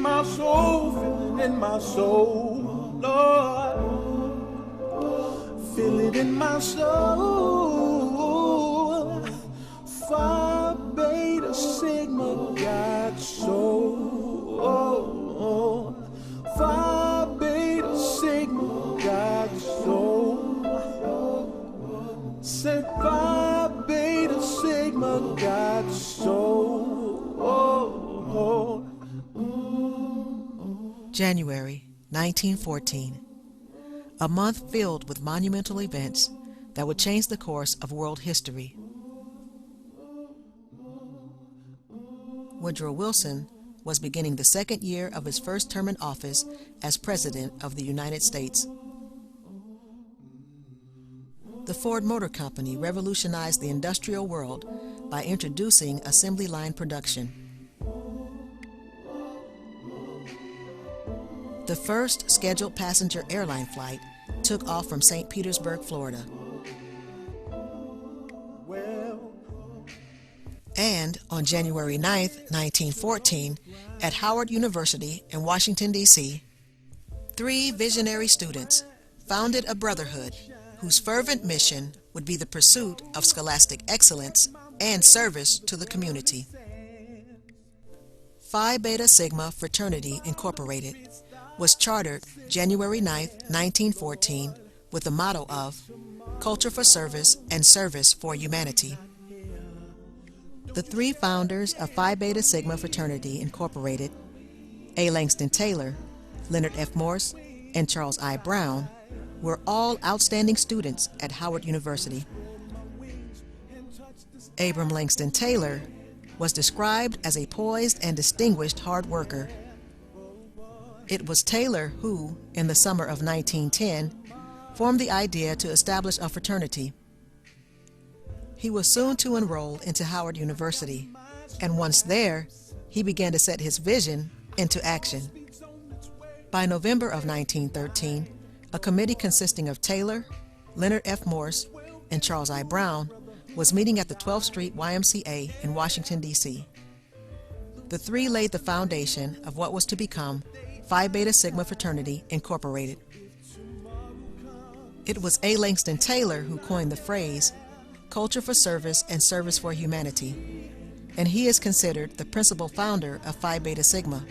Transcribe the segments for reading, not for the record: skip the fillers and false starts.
my soul, feel it in my soul, Lord. Feel it in my soul. Phi Beta Sigma got soul. Phi Beta Sigma got soul. Said Phi Beta Sigma got soul. January 1914. A month filled with monumental events that would change the course of world history. Woodrow Wilson was beginning the second year of his first term in office as President of the United States. The Ford Motor Company revolutionized the industrial world by introducing assembly line production. The first scheduled passenger airline flight took off from St. Petersburg, Florida. And on January 9, 1914, at Howard University in Washington, D.C., 3 visionary students founded a brotherhood whose fervent mission would be the pursuit of scholastic excellence and service to the community. Phi Beta Sigma Fraternity Incorporated was chartered January 9, 1914, with the motto of Culture for Service and Service for Humanity. The 3 founders of Phi Beta Sigma Fraternity Incorporated, A. Langston Taylor, Leonard F. Morse, and Charles I. Brown, were all outstanding students at Howard University. Abram Langston Taylor was described as a poised and distinguished hard worker. It was Taylor who, in the summer of 1910, formed the idea to establish a fraternity. He was soon to enroll into Howard University, and once there, he began to set his vision into action. By November of 1913, a committee consisting of Taylor, Leonard F. Morse, and Charles I. Brown was meeting at the 12th Street YMCA in Washington, D.C. The 3 laid the foundation of what was to become Phi Beta Sigma Fraternity Incorporated. It was A. Langston Taylor who coined the phrase Culture for Service and Service for Humanity, and he is considered the principal founder of Phi Beta Sigma.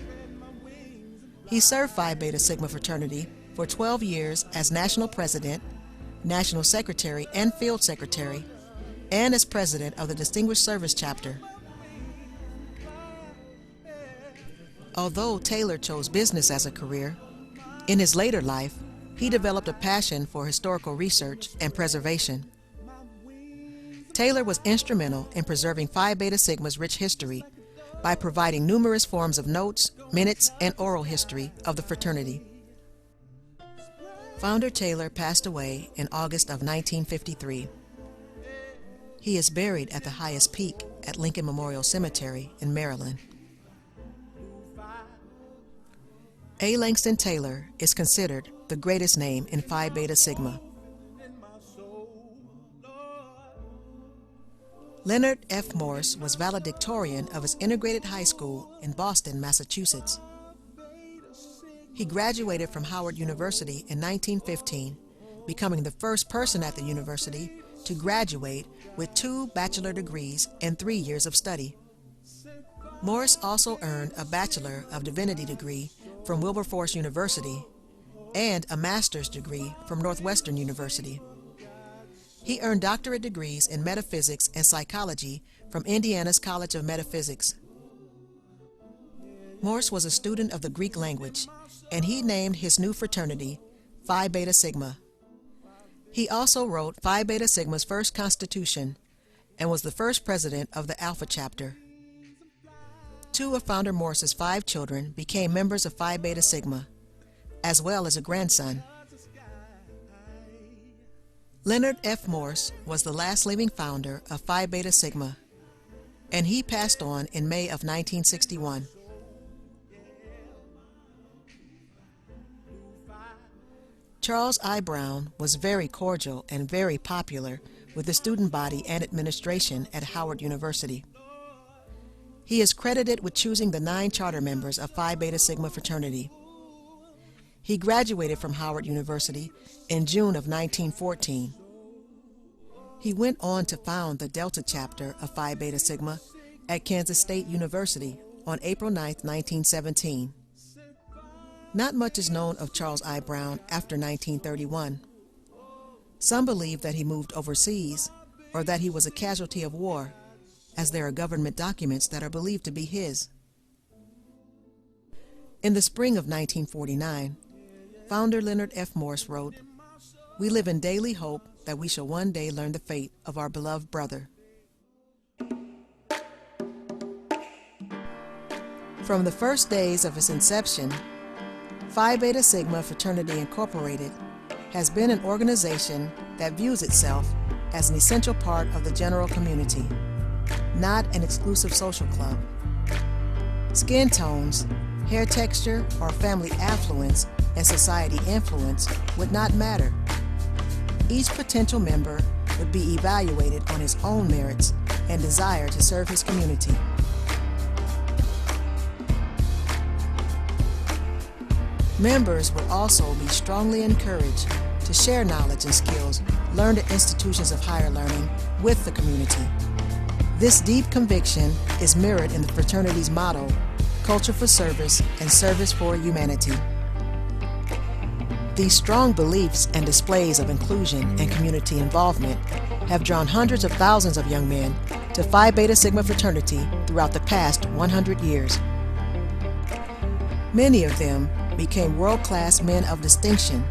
He served Phi Beta Sigma Fraternity for 12 years as National President, National Secretary, and Field Secretary, and as President of the Distinguished Service Chapter. Although Taylor chose business as a career, in his later life, he developed a passion for historical research and preservation. Taylor was instrumental in preserving Phi Beta Sigma's rich history by providing numerous forms of notes, minutes, and oral history of the fraternity. Founder Taylor passed away in August of 1953. He is buried at the highest peak at Lincoln Memorial Cemetery in Maryland. A. Langston Taylor is considered the greatest name in Phi Beta Sigma. Leonard F. Morse was valedictorian of his integrated high school in Boston, Massachusetts. He graduated from Howard University in 1915, becoming the first person at the university to graduate with 2 bachelor degrees and 3 years of study. Morse also earned a Bachelor of Divinity degree from Wilberforce University and a master's degree from Northwestern University. He earned doctorate degrees in metaphysics and psychology from Indiana's College of Metaphysics. Morse was a student of the Greek language, and he named his new fraternity Phi Beta Sigma. He also wrote Phi Beta Sigma's first constitution and was the first president of the Alpha chapter. 2 of founder Morse's 5 children became members of Phi Beta Sigma, as well as a grandson. Leonard F. Morse was the last living founder of Phi Beta Sigma, and he passed on in May of 1961. Charles I. Brown was very cordial and very popular with the student body and administration at Howard University. He is credited with choosing the 9 charter members of Phi Beta Sigma fraternity. He graduated from Howard University in June of 1914. He went on to found the Delta chapter of Phi Beta Sigma at Kansas State University on April 9, 1917. Not much is known of Charles I. Brown after 1931. Some believe that he moved overseas or that he was a casualty of war, as there are government documents that are believed to be his. In the spring of 1949, founder Leonard F. Morse wrote, "We live in daily hope that we shall one day learn the fate of our beloved brother." From the first days of its inception, Phi Beta Sigma Fraternity Incorporated has been an organization that views itself as an essential part of the general community, not an exclusive social club. Skin tones, hair texture, or family affluence and society influence would not matter. Each potential member would be evaluated on his own merits and desire to serve his community. Members would also be strongly encouraged to share knowledge and skills learned at institutions of higher learning with the community. This deep conviction is mirrored in the fraternity's motto, "Culture for Service and Service for Humanity." These strong beliefs and displays of inclusion and community involvement have drawn hundreds of thousands of young men to Phi Beta Sigma fraternity throughout the past 100 years. Many of them became world-class men of distinction,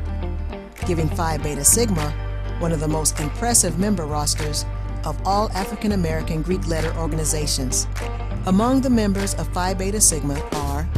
giving Phi Beta Sigma one of the most impressive member rosters of all African American Greek letter organizations. Among the members of Phi Beta Sigma are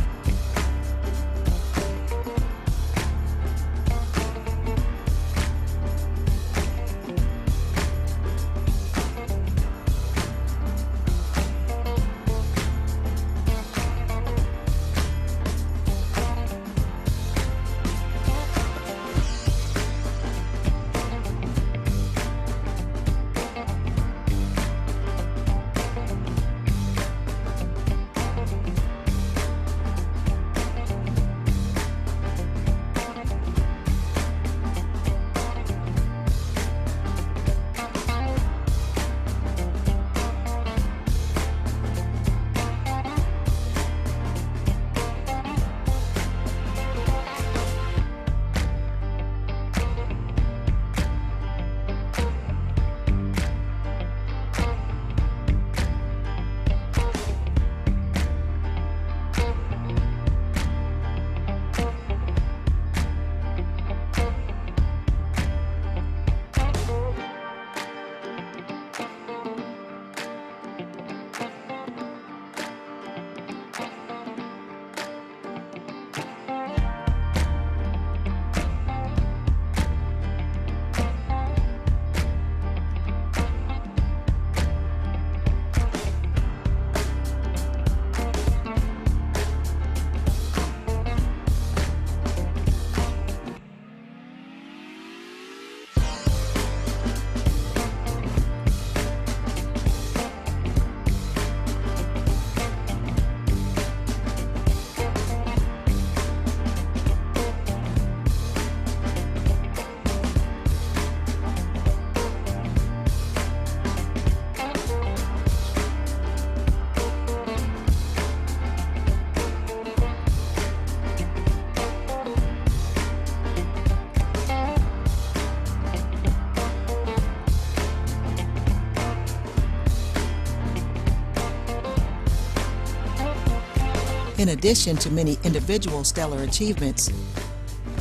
In addition to many individual stellar achievements,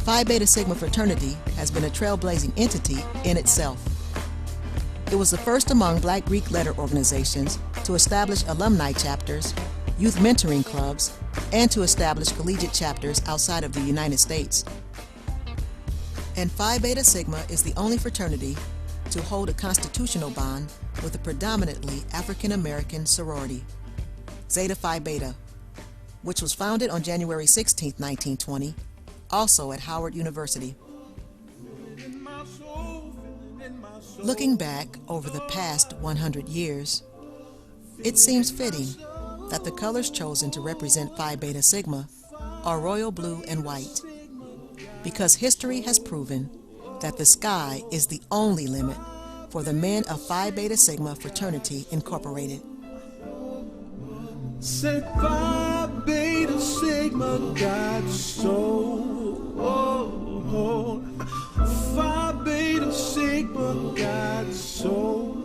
Phi Beta Sigma fraternity has been a trailblazing entity in itself. It was the first among Black Greek letter organizations to establish alumni chapters, youth mentoring clubs, and to establish collegiate chapters outside of the United States. And Phi Beta Sigma is the only fraternity to hold a constitutional bond with a predominantly African American sorority, Zeta Phi Beta, which was founded on January 16, 1920, also at Howard University. Looking back over the past 100 years, it seems fitting that the colors chosen to represent Phi Beta Sigma are royal blue and white, because history has proven that the sky is the only limit for the men of Phi Beta Sigma Fraternity Incorporated. Said Phi Beta Sigma got soul. Oh, Phi Beta Sigma got soul.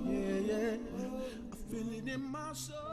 Yeah, I feel it in my soul.